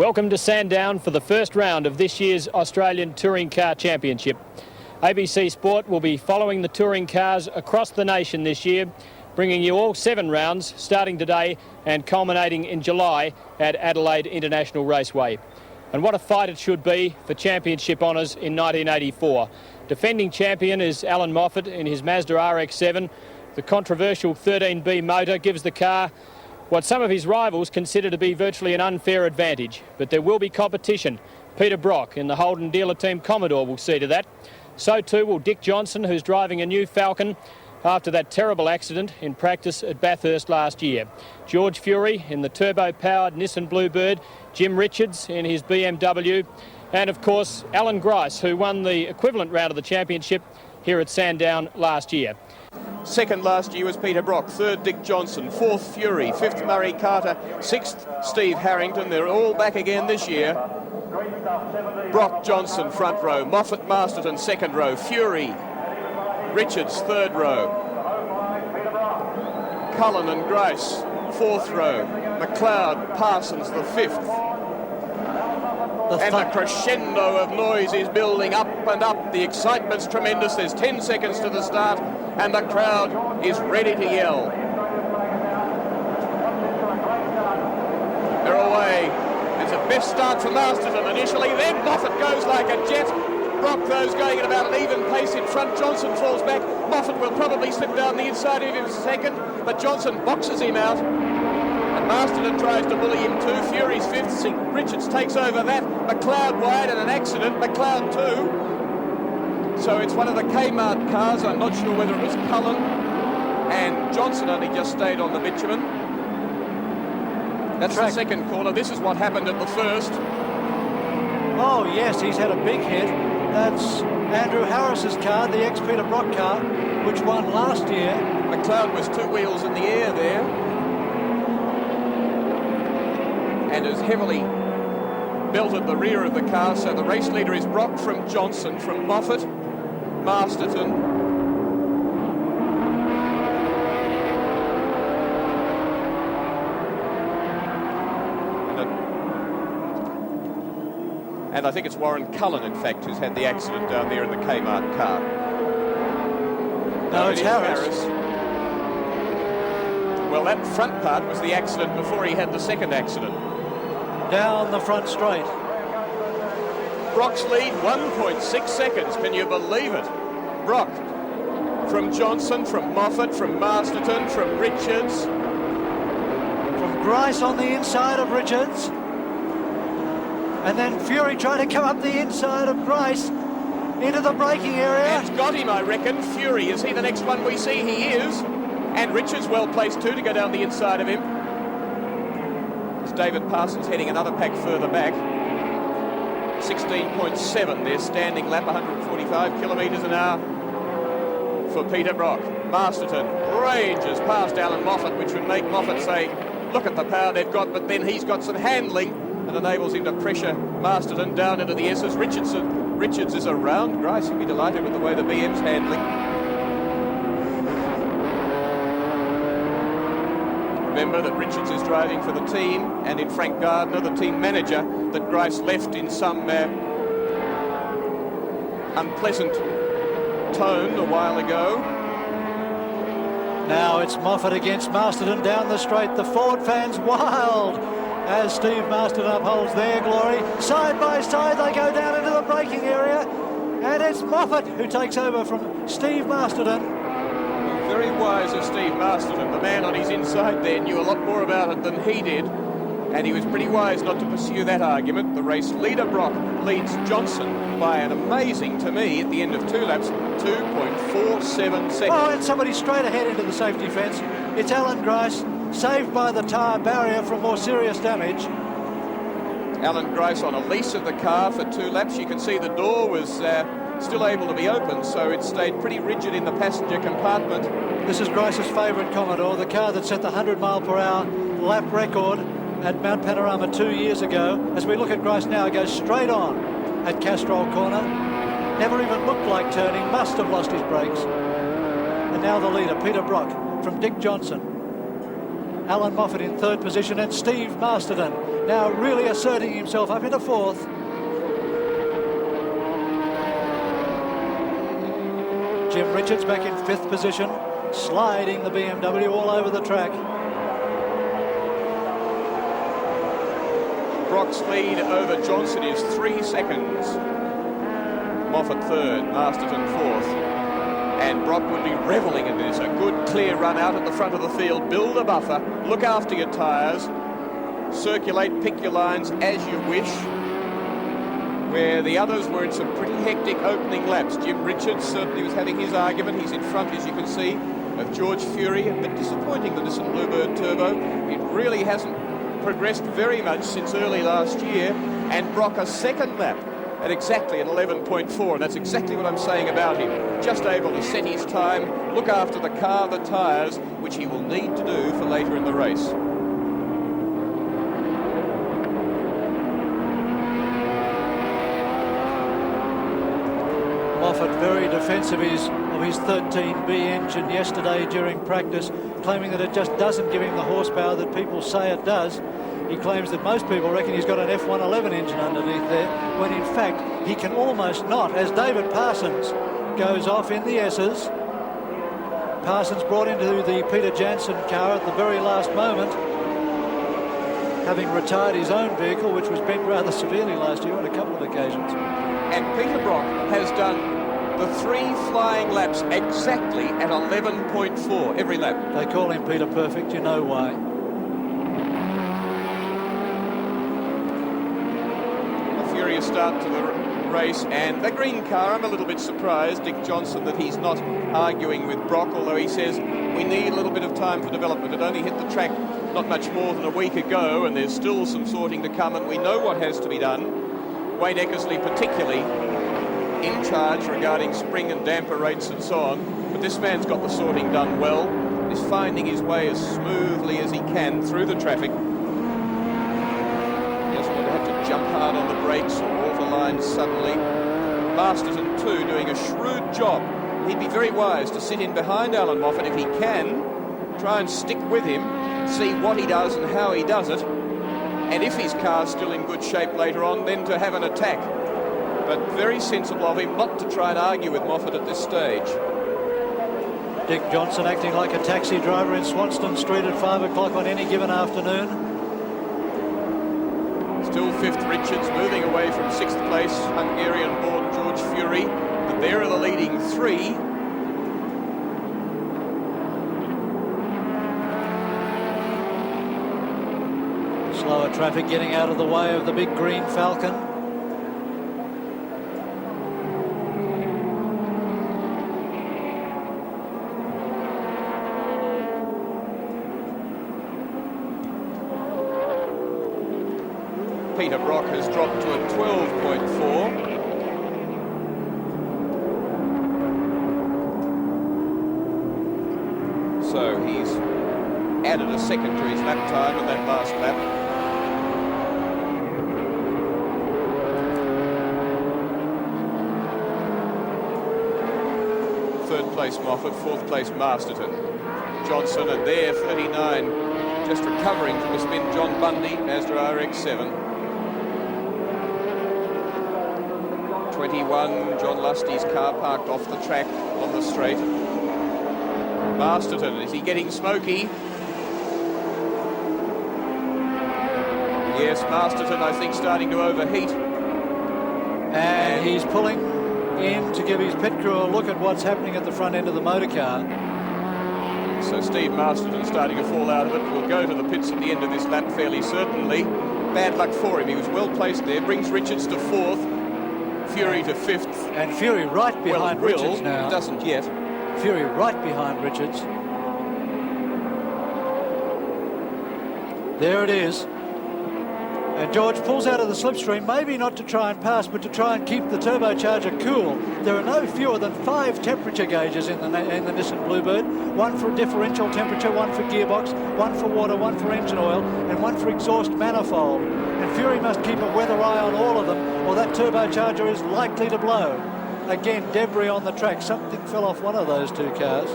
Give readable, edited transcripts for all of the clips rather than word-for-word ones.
Welcome to Sandown for the first round of this year's Australian Touring Car Championship. ABC Sport will be following the touring cars across the nation this year, bringing you all 7 rounds starting today and culminating in July at Adelaide International Raceway. And what a fight it should be for championship honours in 1984. Defending champion is Alan Moffat in his Mazda RX-7. The controversial 13B motor gives the car what some of his rivals consider to be virtually an unfair advantage. But there will be competition. Peter Brock in the Holden dealer team Commodore will see to that. So too will Dick Johnson, who's driving a new Falcon after that terrible accident in practice at Bathurst last year. George Fury in the turbo-powered Nissan Bluebird, Jim Richards in his BMW, and of course Alan Grice, who won the equivalent round of the championship here at Sandown last year. Second last year was Peter Brock, third Dick Johnson, fourth Fury, fifth Murray Carter, sixth Steve Harrington. They're all back again this year. Brock, Johnson front row, Moffat, Masterton second row, Fury, Richards third row, Cullen and Grice fourth row, McLeod, Parsons the fifth. And the crescendo of noise is building up and up. The excitement's tremendous. There's 10 seconds to the start and the crowd is ready to yell. They're away. It's a best start for Masterton initially, then Moffat goes like a jet. Brock, though, going at about an even pace in front. Johnson falls back. Moffat will probably slip down the inside of him second, but Johnson boxes him out. And Masterton tries to bully him too. Fury's fifth. Richards takes over that. McLeod wide and an accident. McLeod too. So it's one of the Kmart cars. I'm not sure whether it was Cullen. And Johnson only just stayed on the bitumen. That's the second corner. This is what happened at the first. Oh yes, he's had a big hit. That's Andrew Harris's car, the ex-Peter Brock car, which won last year. McLeod was 2 wheels in the air there. And has heavily belted the rear of the car, so the race leader is Brock from Johnson, from Moffat, Masterton, and I think it's Warren Cullen, in fact, who's had the accident down there in the Kmart car. No, it's Harris. Well, that front part was the accident before he had the second accident. Down the front straight. Brock's lead, 1.6 seconds. Can you believe it? Brock from Johnson, from Moffat, from Masterton, from Richards. From Grice on the inside of Richards. And then Fury trying to come up the inside of Grice into the braking area. And got him, I reckon. Fury, is he the next one we see? He is. And Richards well placed too to go down the inside of him. It's David Parsons heading another pack further back. 16.7, their standing lap, 145 kilometres an hour for Peter Brock. Masterton rages past Alan Moffat, which would make Moffat say, look at the power they've got, but then he's got some handling that enables him to pressure Masterton down into the S's. Richards is around. Grice will be delighted with the way the BM's handling. Remember that Richards is driving for the team, and in Frank Gardner, the team manager, that Grice left in some unpleasant tone a while ago. Now it's Moffat against Masterton down the straight. The Ford fans wild as Steve Masterton upholds their glory. Side by side they go down into the braking area, and it's Moffat who takes over from Steve Masterton. Very wise of Steve Masterton. The man on his inside there knew a lot more about it than he did, and he was pretty wise not to pursue that argument. The race leader, Brock, leads Johnson by an amazing, to me, at the end of 2 laps, 2.47 seconds. Oh, and somebody straight ahead into the safety fence. It's Alan Grice, saved by the tyre barrier from more serious damage. Alan Grice on a lease of the car for 2 laps. You can see the door was still able to be opened, so it stayed pretty rigid in the passenger compartment. This is Grice's favourite Commodore, the car that set the 100-mile-per-hour lap record at Mount Panorama 2 years ago. As we look at Grice now, it goes straight on at Castrol Corner. Never even looked like turning, must have lost his brakes. And now the leader, Peter Brock, from Dick Johnson. Alan Moffat in third position, and Steve Masterton now really asserting himself up into fourth. Jim Richards back in fifth position, sliding the BMW all over the track. Brock's lead over Johnson is 3 seconds. Moffat third, Masterton fourth. And Brock would be revelling in this. A good clear run out at the front of the field. Build a buffer. Look after your tyres. Circulate, pick your lines as you wish. Where the others were in some pretty hectic opening laps. Jim Richards certainly was having his argument. He's in front, as you can see, of George Fury. A bit disappointing, the Nissan Bluebird Turbo. It really hasn't progressed very much since early last year. And Brock a second lap at exactly an 11.4, and that's exactly what I'm saying about him. Just able to set his time, look after the car, the tyres, which he will need to do for later in the race. Moffat very defensive of his 13B engine yesterday during practice, claiming that it just doesn't give him the horsepower that people say it does. He claims that most people reckon he's got an F111 engine underneath there, when in fact he can almost not, as David Parsons goes off in the S's. Parsons brought into the Peter Jansen car at the very last moment, having retired his own vehicle, which was bent rather severely last year on a couple of occasions. And Peter Brock has done the 3 flying laps exactly at 11.4 every lap. They call him Peter Perfect, you know why. Furious start to the race, and the green car, I'm a little bit surprised, Dick Johnson, that he's not arguing with Brock, although he says we need a little bit of time for development. It only hit the track not much more than a week ago, and there's still some sorting to come, and we know what has to be done. Wayne Eckersley particularly in charge regarding spring and damper rates and so on, but this man's got the sorting done well. He's finding his way as smoothly as he can through the traffic. Jump hard on the brakes or alter lines suddenly. Masterton too doing a shrewd job. He'd be very wise to sit in behind Alan Moffat if he can, try and stick with him, see what he does and how he does it, and if his car's still in good shape later on, then to have an attack. But very sensible of him not to try and argue with Moffat at this stage. Dick Johnson acting like a taxi driver in Swanston Street at 5 o'clock on any given afternoon. Still fifth, Richards, moving away from sixth place, Hungarian-born George Fury. But there are the leading 3. Slower traffic getting out of the way of the big green Falcon. Peter Brock has dropped to a 12.4. So he's added a second to his lap time in that last lap. Third place Moffat, fourth place Masterton. Johnson, and there 39, just recovering from the spin, John Bundy, Mazda RX-7. 21, John Lusty's car parked off the track on the straight. Masterton, is he getting smoky? Yes, Masterton, I think, starting to overheat. And he's pulling in to give his pit crew a look at what's happening at the front end of the motor car. So Steve Masterton starting to fall out of it. Will go to the pits at the end of this lap fairly certainly. Bad luck for him. He was well placed there. Brings Richards to fourth. Fury to fifth. And Fury right behind Richards now. It doesn't yet. Fury right behind Richards. There it is. And George pulls out of the slipstream, maybe not to try and pass, but to try and keep the turbocharger cool. There are no fewer than 5 temperature gauges in the Nissan Bluebird. One for differential temperature, one for gearbox, one for water, one for engine oil, and one for exhaust manifold. And Fury must keep a weather eye on all of them, or that turbocharger is likely to blow. Again, debris on the track. Something fell off one of those 2 cars.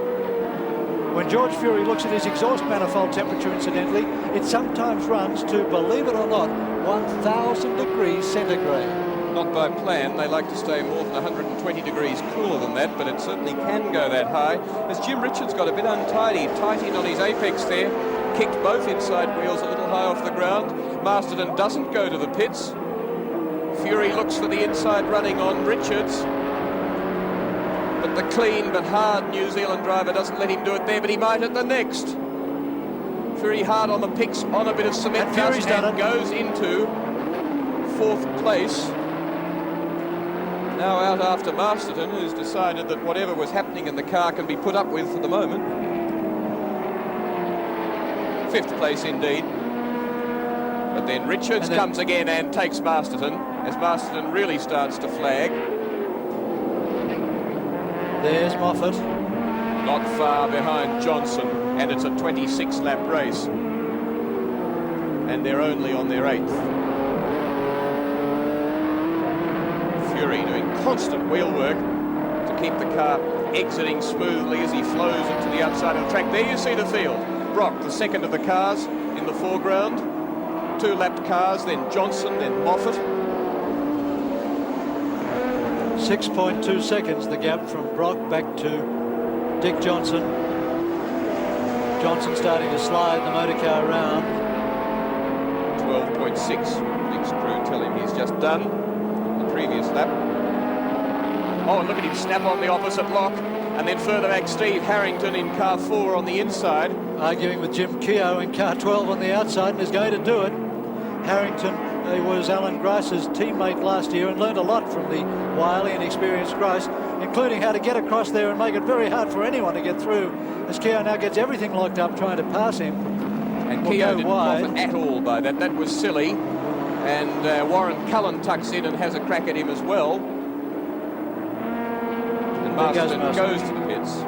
When George Fury looks at his exhaust manifold temperature, incidentally, it sometimes runs to, believe it or not, 1,000 degrees centigrade. Not by plan. They like to stay more than 120 degrees cooler than that, but it certainly can go that high. As Jim Richards got a bit untidy, tight in on his apex there, kicked both inside wheels a little high off the ground. Masterton doesn't go to the pits. Fury looks for the inside running on Richards. But the clean but hard New Zealand driver doesn't let him do it there, but he might at the next. Fury hard on the picks, on a bit of cement And Fury's dust, done and it. goes into 4th place. Now out after Masterton, who's decided that whatever was happening in the car can be put up with for the moment. 5th place indeed. But then Richards comes again and takes Masterton, as Masterton really starts to flag. There's Moffat. Not far behind Johnson, and it's a 26-lap race. And they're only on their 8th. Fury doing constant wheel work to keep the car exiting smoothly as he flows into the outside of the track. There you see the field. Brock, the second of the cars in the foreground. 2-lapped cars, then Johnson, then Moffat. 6.2 seconds the gap from Brock back to Dick Johnson. Johnson starting to slide the motor car around. 12.6. Dick's crew tell him he's just done the previous lap. Oh, and look at him snap on the opposite lock. And then further back, Steve Harrington in car 4 on the inside. Arguing with Jim Keogh in car 12 on the outside, and is going to do it. Harrington, he was Alan Grice's teammate last year and learned a lot from the wily and experienced Grice, including how to get across there and make it very hard for anyone to get through, as Keogh now gets everything locked up trying to pass him. And Keogh didn't profit at all by that. That was silly. And Warren Cullen tucks in and has a crack at him as well. And Masterton goes to the pits.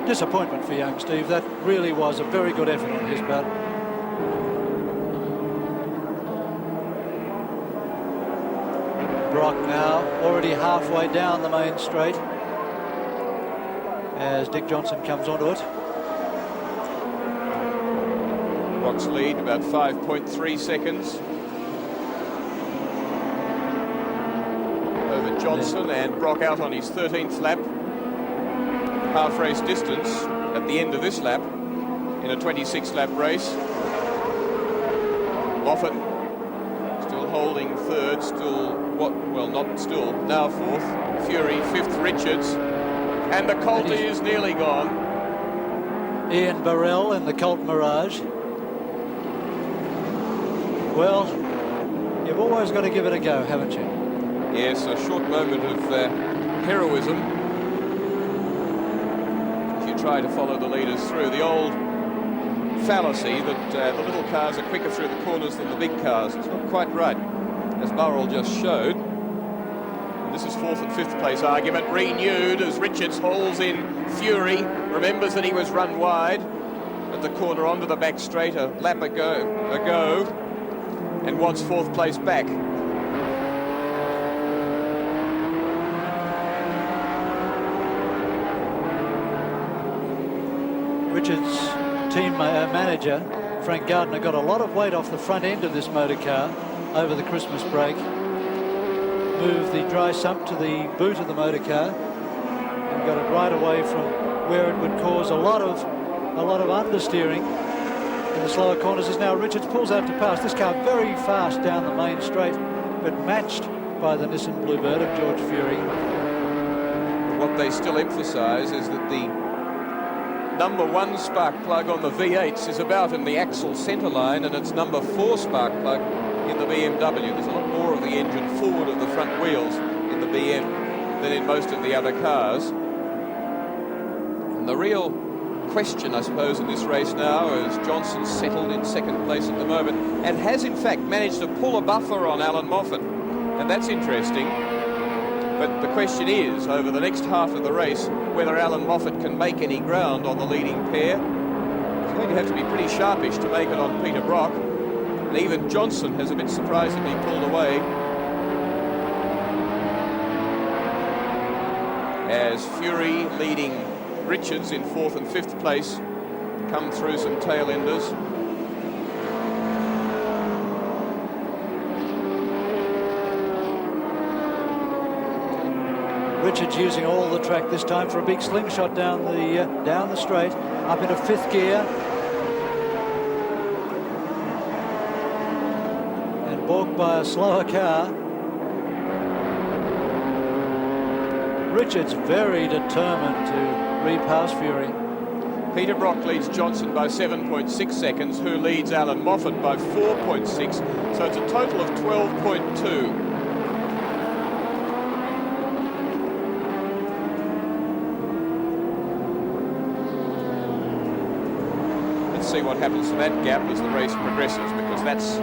Disappointment for young Steve. That really was a very good effort on his part. Brock now already halfway down the main straight as Dick Johnson comes onto it. Brock's lead about 5.3 seconds over Johnson, and Brock out on his 13th lap. Half race distance at the end of this lap in a 26-lap race. Moffat still holding 3rd, now 4th. Fury 5th, Richards, and the Colt is nearly gone. Ian Burrell in the Colt Mirage. Well, you've always got to give it a go, haven't you? Yes, a short moment of heroism. If you try to follow the leaders through. The old fallacy that the little cars are quicker through the corners than the big cars. It's not quite right, as Burrell just showed. And this is 4th and 5th place argument renewed as Richards hauls in Fury. Remembers that he was run wide at the corner onto the back straight a lap ago and wants 4th place back. Richards' team manager, Frank Gardner, got a lot of weight off the front end of this motor car over the Christmas break. Moved the dry sump to the boot of the motor car and got it right away from where it would cause a lot of understeering in the slower corners. As now Richards pulls out to pass this car very fast down the main straight, but matched by the Nissan Bluebird of George Fury. What they still emphasise is that the number 1 spark plug on the V8s is about in the axle centre line, and it's number 4 spark plug in the BMW. There's a lot more of the engine forward of the front wheels in the BM than in most of the other cars. And the real question, I suppose, in this race now is Johnson settled in 2nd place at the moment and has in fact managed to pull a buffer on Alan Moffat, and that's interesting. But the question is, over the next half of the race, whether Alan Moffat can make any ground on the leading pair. He's going to have to be pretty sharpish to make it on Peter Brock. And even Johnson has a bit surprisingly pulled away, as Fury leading Richards in 4th and 5th place come through some tail enders. Richards using all the track this time for a big slingshot down the straight, up into 5th gear. And balked by a slower car. Richards very determined to repass Fury. Peter Brock leads Johnson by 7.6 seconds, who leads Alan Moffat by 4.6, so it's a total of 12.2. Let's see what happens to that gap as the race progresses, because that's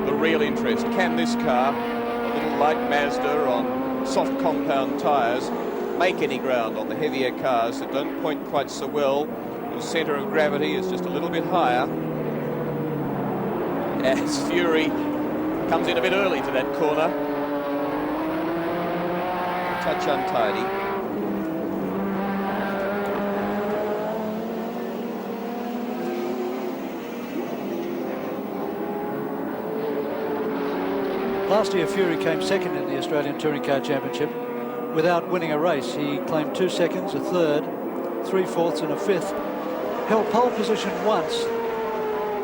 the real interest. Can this car, a little light Mazda on soft compound tyres, make any ground on the heavier cars that don't point quite so well? The centre of gravity is just a little bit higher, as Fury comes in a bit early to that corner. A touch untidy. Last year, Fury came second in the Australian Touring Car Championship without winning a race. He claimed 2 seconds, a third, 3/4 and a 5th. Held pole position once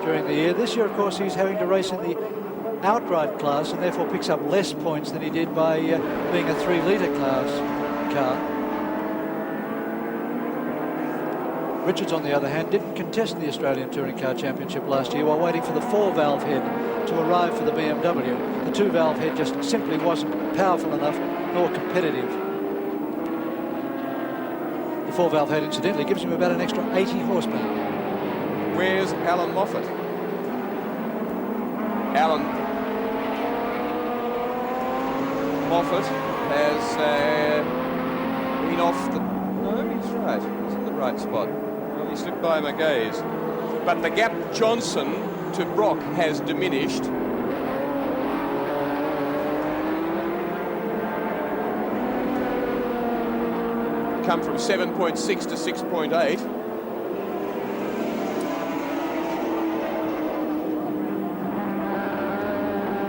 during the year. This year, of course, he's having to race in the outright class and therefore picks up less points than he did by being a 3-litre class car. Richards, on the other hand, didn't contest the Australian Touring Car Championship last year while waiting for the 4-valve head to arrive for the BMW. The 2-valve head just simply wasn't powerful enough nor competitive. The 4-valve head, incidentally, gives him about an extra 80 horsepower. Where's Alan Moffat? Alan Moffat has been off the... No, he's right. He's in the right spot. Well, he slipped by my gaze. But the gap Johnson to Brock has diminished. Come from 7.6 to 6.8.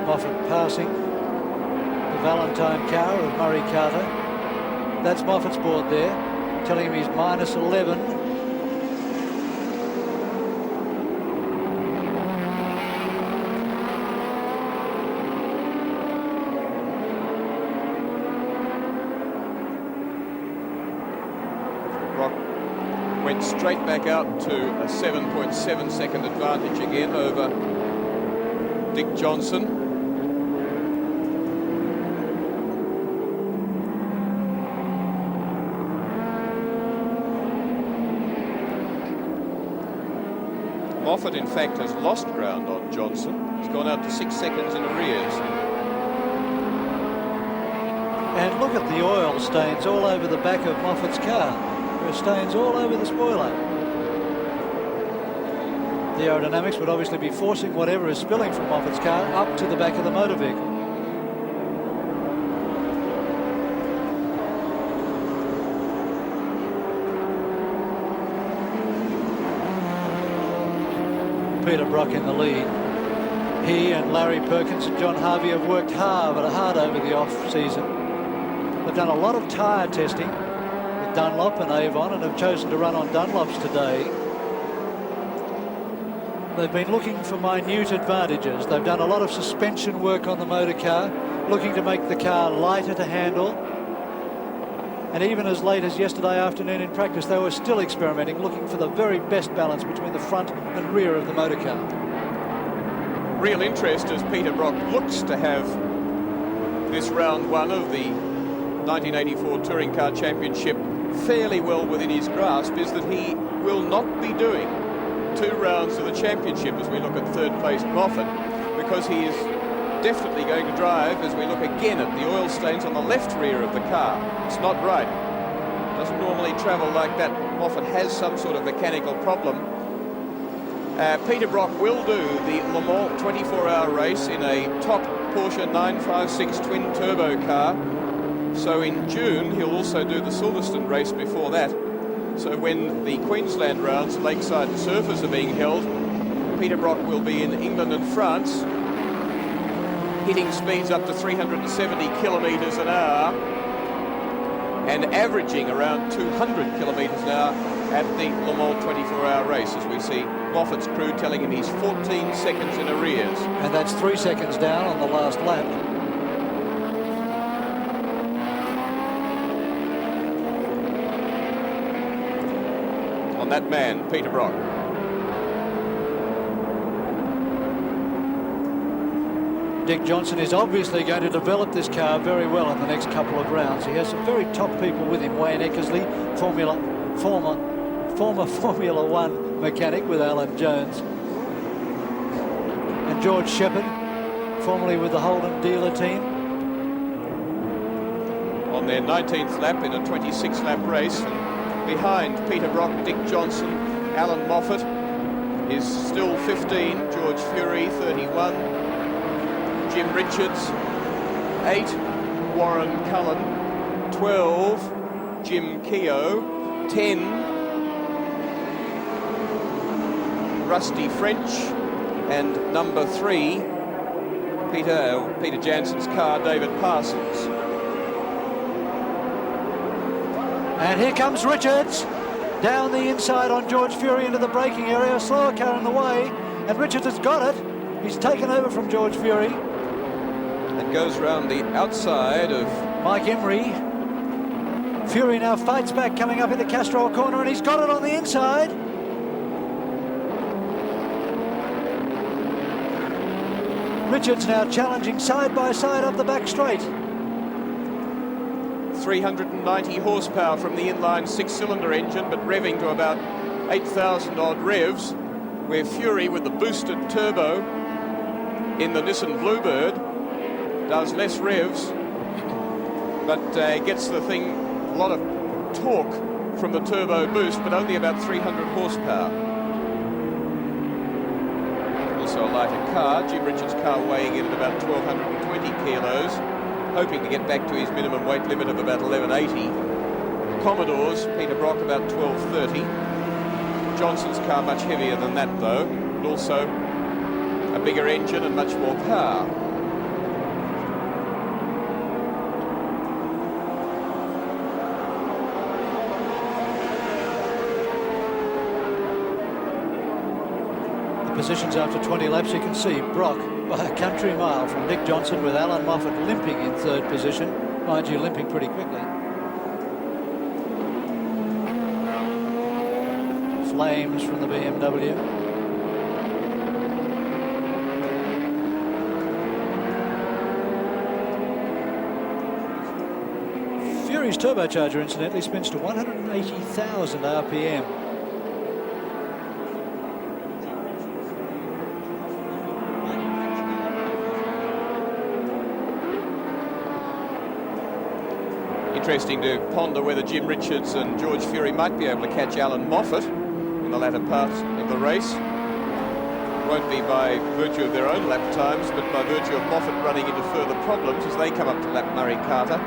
Moffat passing the Valentine car of Murray Carter. That's Moffat's board there, telling him he's minus 11. Brock went straight back out to a 7.7 second advantage again over Dick Johnson. Moffat, in fact, has lost ground on Johnson. He's gone out to 6 seconds in arrears. And look at the oil stains all over the back of Moffat's car. There are stains all over the spoiler. The aerodynamics would obviously be forcing whatever is spilling from Moffat's car up to the back of the motor vehicle. Peter Brock in the lead. He and Larry Perkins and John Harvey have worked hard over the off-season. They've done a lot of tyre testing with Dunlop and Avon and have chosen to run on Dunlops today. They've been looking for minute advantages. They've done a lot of suspension work on the motor car, looking to make the car lighter to handle. And even as late as yesterday afternoon in practice, they were still experimenting, looking for the very best balance between the front and rear of the motor car. Real interest as Peter Brock looks to have this round one of the 1984 Touring Car Championship fairly well within his grasp is that he will not be doing 2 rounds of the championship as we look at third place Moffat, because he is definitely going to drive as we look again at the oil stains on the left rear of the car. It's not right. Doesn't normally travel like that. Moffat has some sort of mechanical problem. Peter Brock will do the Le Mans 24-hour race in a top Porsche 956 twin turbo car. So in June he'll also do the Silverstone race before that. So when the Queensland rounds, Lakeside and Surfers are being held, Peter Brock will be in England and France, hitting speeds up to 370 kilometres an hour and averaging around 200 kilometres an hour at the Le Mans 24-hour race, as we see Moffat's crew telling him he's 14 seconds in arrears. And that's 3 seconds down on the last lap. On that man, Peter Brock. Dick Johnson is obviously going to develop this car very well in the next couple of rounds. He has some very top people with him. Wayne Eckersley, former Formula One mechanic with Alan Jones. And George Shepherd, formerly with the Holden dealer team. On their 19th lap in a 26-lap race, and behind Peter Brock, Dick Johnson, Alan Moffat is still 15, George Fury 31, Jim Richards 8, Warren Cullen 12, Jim Keogh 10, Rusty French, and number 3, Peter Jansen's car, David Parsons. And here comes Richards down the inside on George Fury into the braking area. A slower car in the way, and Richards has got it. He's taken over from George Fury. And goes round the outside of Mike Emery. Fury now fights back, coming up into Castrol corner, and he's got it on the inside. Richards now challenging side by side up the back straight. 390 horsepower from the inline 6-cylinder engine, but revving to about 8,000 odd revs, where Fury with the boosted turbo in the Nissan Bluebird does less revs, but gets the thing a lot of torque from the turbo boost, but only about 300 horsepower. Also a lighter car, Jim Richards' car weighing in at about 1,220 kilos, hoping to get back to his minimum weight limit of about 1,180. Commodore's Peter Brock about 1,230. Johnson's car much heavier than that though, and also a bigger engine and much more power. Positions after 20 laps, you can see Brock by a country mile from Dick Johnson, with Alan Moffat limping in third position. Mind you, limping pretty quickly. Flames from the BMW. Fury's turbocharger, incidentally, spins to 180,000 RPM. Interesting to ponder whether Jim Richards and George Fury might be able to catch Alan Moffat in the latter part of the race. It won't be by virtue of their own lap times, but by virtue of Moffat running into further problems as they come up to lap Murray Carter.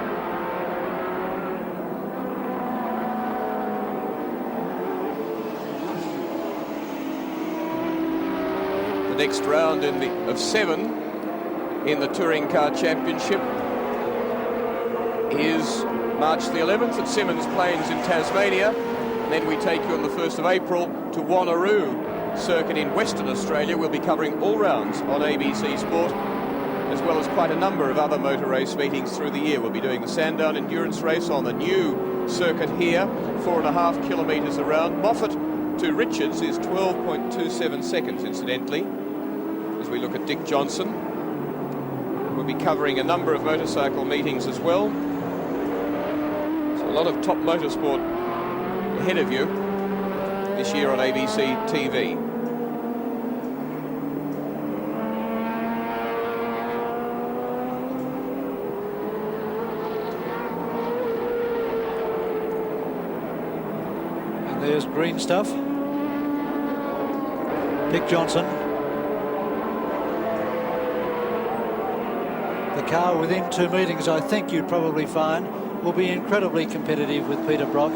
The next round of 7 in the Touring Car Championship is March the 11th at Symonds Plains in Tasmania. And then we take you on the 1st of April to Wanneroo circuit in Western Australia. We'll be covering all rounds on ABC Sport, as well as quite a number of other motor race meetings through the year. We'll be doing the Sandown endurance race on the new circuit here, 4.5 kilometres around. Moffat to Richards is 12.27 seconds, incidentally, as we look at Dick Johnson. We'll be covering a number of motorcycle meetings as well. So a lot of top motorsport ahead of you this year on ABC TV. And there's green stuff. Dick Johnson. The car within 2 meetings, I think you'd probably find, will be incredibly competitive with Peter Brock.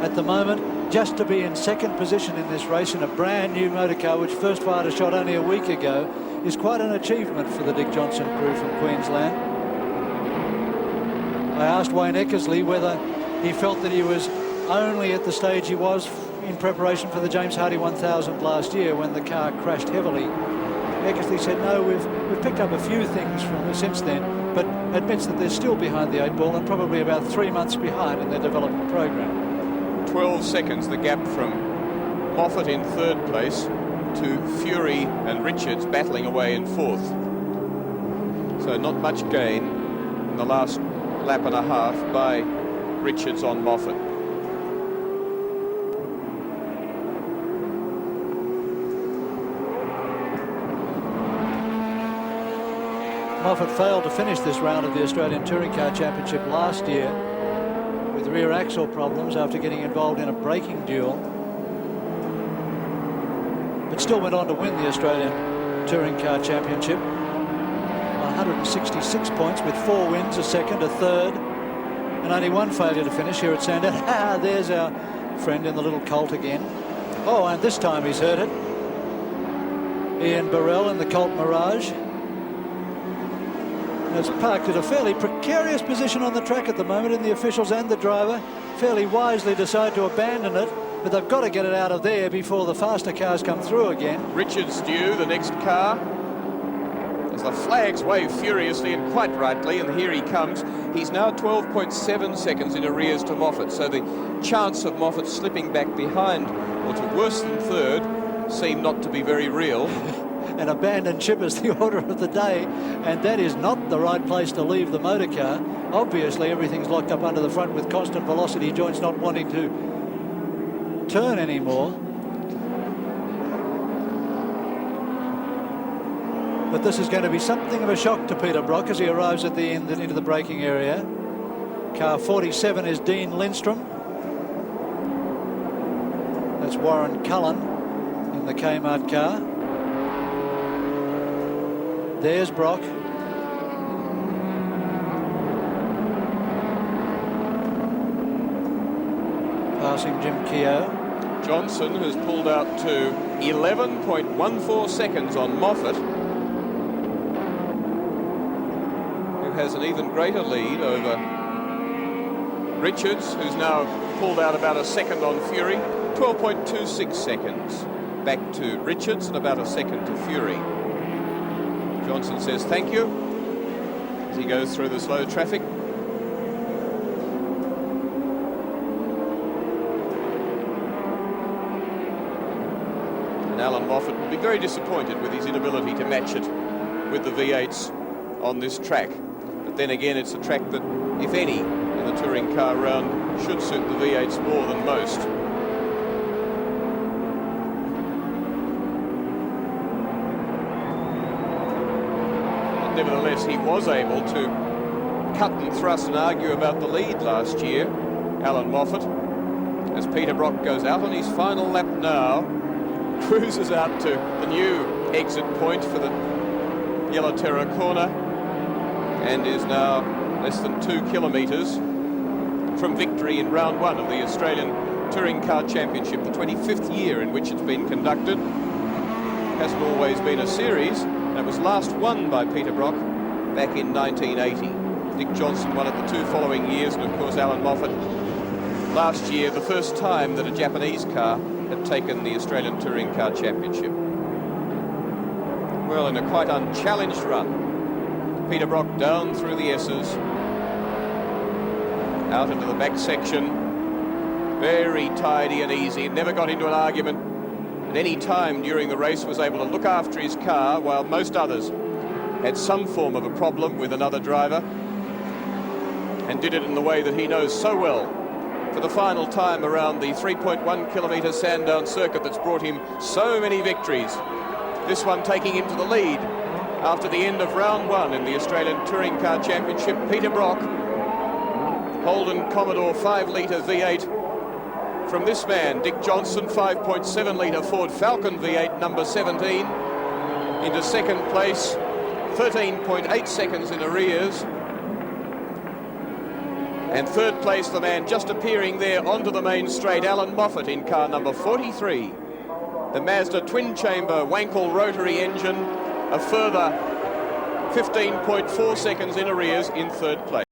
At the moment, just to be in second position in this race in a brand new motor car which first fired a shot only a week ago is quite an achievement for the Dick Johnson crew from Queensland. I asked Wayne Eckersley whether he felt that he was only at the stage he was in preparation for the James Hardy 1000 last year when the car crashed heavily. Eckersley said, no, we've picked up a few things from it since then, but admits that they're still behind the 8 ball and probably about 3 months behind in their development program. 12 seconds the gap from Moffat in third place to Fury and Richards battling away in fourth. So not much gain in the last lap and a half by Richards on Moffat. Moffat failed to finish this round of the Australian Touring Car Championship last year with rear axle problems after getting involved in a braking duel, but still went on to win the Australian Touring Car Championship. 166 points with 4 wins, a second, a third, and only 1 failure to finish here at Sandown. There's our friend in the little Colt again. Oh, and this time he's hurt it. Ian Burrell in the Colt Mirage. It's parked at a fairly precarious position on the track at the moment, and the officials and the driver fairly wisely decide to abandon it, but they've got to get it out of there before the faster cars come through again. Richards due, the next car. As the flags wave furiously and quite rightly, and here he comes. He's now 12.7 seconds in arrears to Moffat, so the chance of Moffat slipping back behind or to worse than third seem not to be very real. And abandoned ship is the order of the day, and that is not the right place to leave the motor car. Obviously everything's locked up under the front with constant velocity joints not wanting to turn anymore. But this is going to be something of a shock to Peter Brock as he arrives at the end into the braking area. Car 47 is Dean Lindstrom. That's Warren Cullen in the Kmart car. There's Brock. Passing Jim Keogh. Johnson has pulled out to 11.14 seconds on Moffat, who has an even greater lead over Richards, who's now pulled out about a second on Fury. 12.26 seconds back to Richards and about a second to Fury. Johnson says thank you as he goes through the slow traffic. And Alan Moffat will be very disappointed with his inability to match it with the V8s on this track. But then again, it's a track that, if any, in the touring car round should suit the V8s more than most. Nevertheless, he was able to cut and thrust and argue about the lead last year, Alan Moffat, as Peter Brock goes out on his final lap now, cruises out to the new exit point for the Yellow Terra corner, and is now less than 2 kilometres from victory in round 1 of the Australian Touring Car Championship, the 25th year in which it's been conducted. It hasn't always been a series. It was last won by Peter Brock back in 1980. Dick Johnson won it the 2 following years, and of course Alan Moffat last year, the first time that a Japanese car had taken the Australian Touring Car Championship. Well, in a quite unchallenged run, Peter Brock down through the S's, out into the back section, very tidy and easy, never got into an argument at any time during the race, was able to look after his car while most others had some form of a problem with another driver, and did it in the way that he knows so well for the final time around the 3.1 kilometre Sandown circuit that's brought him so many victories. This one taking him to the lead after the end of round 1 in the Australian Touring Car Championship. Peter Brock, Holden Commodore 5-litre V8 from this man, Dick Johnson, 5.7-litre Ford Falcon V8 number 17, into second place, 13.8 seconds in arrears. And third place, the man just appearing there onto the main straight, Alan Moffat in car number 43. The Mazda twin-chamber Wankel rotary engine, a further 15.4 seconds in arrears in third place.